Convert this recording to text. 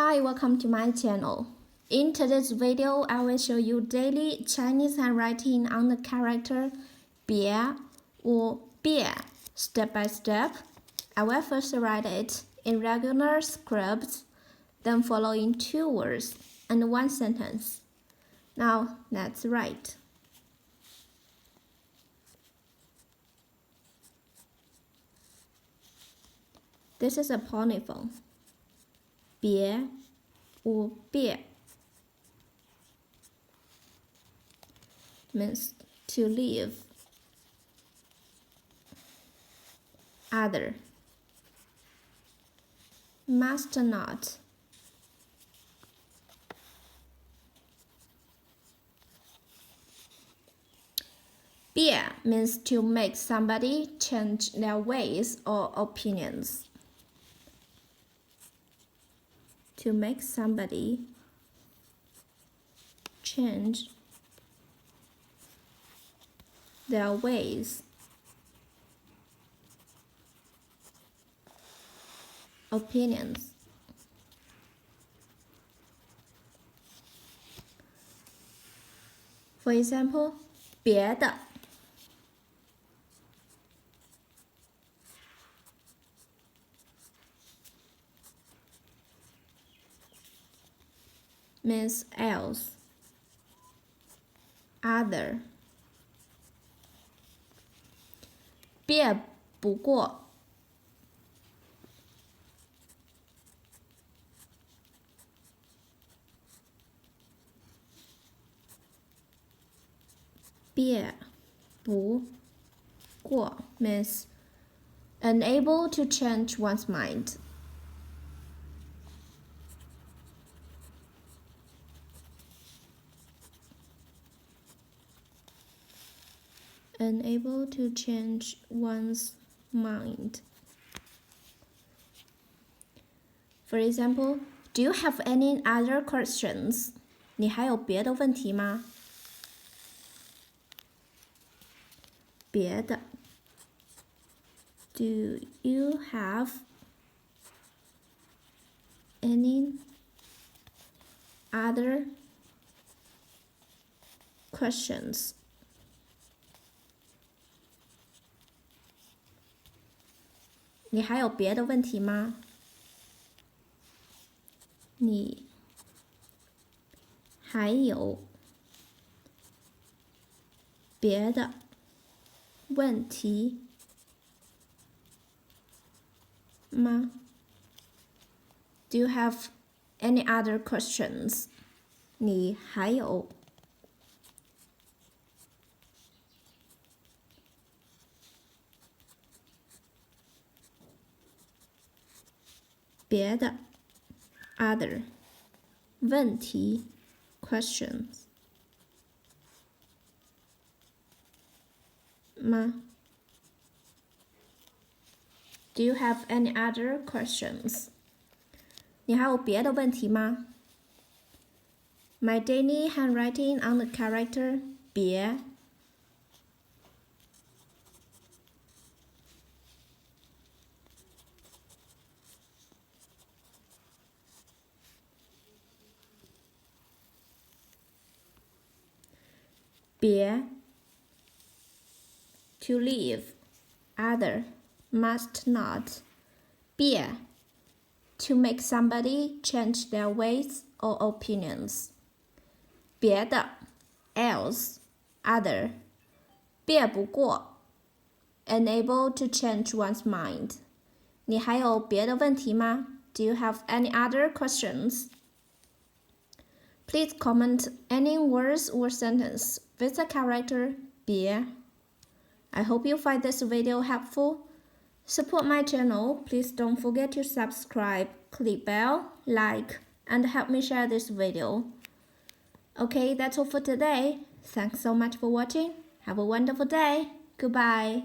Hi, welcome to my channel. In today's video, I will show you daily Chinese handwriting on the character 别 or 别 step by step. I will first write it in regular script, then follow in 2 words and 1 sentence. Now, let's write. This is a polyphone. 别 or 别 means to leave. Other, must not. 别 means to make somebody change their ways or opinions. To make somebody change their ways, opinions. For example, 别的 means else, other. 别不过 别不过 means unable to change one's mind. Unable to change one's mind. For example, do you have any other questions? 你还有别的问题吗？别的 Do you have any other questions? 你还有别的问题吗？你还有别的问题吗？ Do you have any other questions? 你还有别的 other 问题 questions 吗？ Do you have any other questions? 你还有别的问题吗？ My daily handwriting on the character 别别 to leave, other, must not. 别 to make somebody change their ways or opinions. 别的 else, other. 别不过 unable to change one's mind. 你还有别的问题吗？ Do you have any other questions? Please comment any words or sentence with the character 别. I hope you find this video helpful. Support my channel. Please don't forget to subscribe, click bell, like, and help me share this video. Okay, that's all for today. Thanks so much for watching. Have a wonderful day. Goodbye.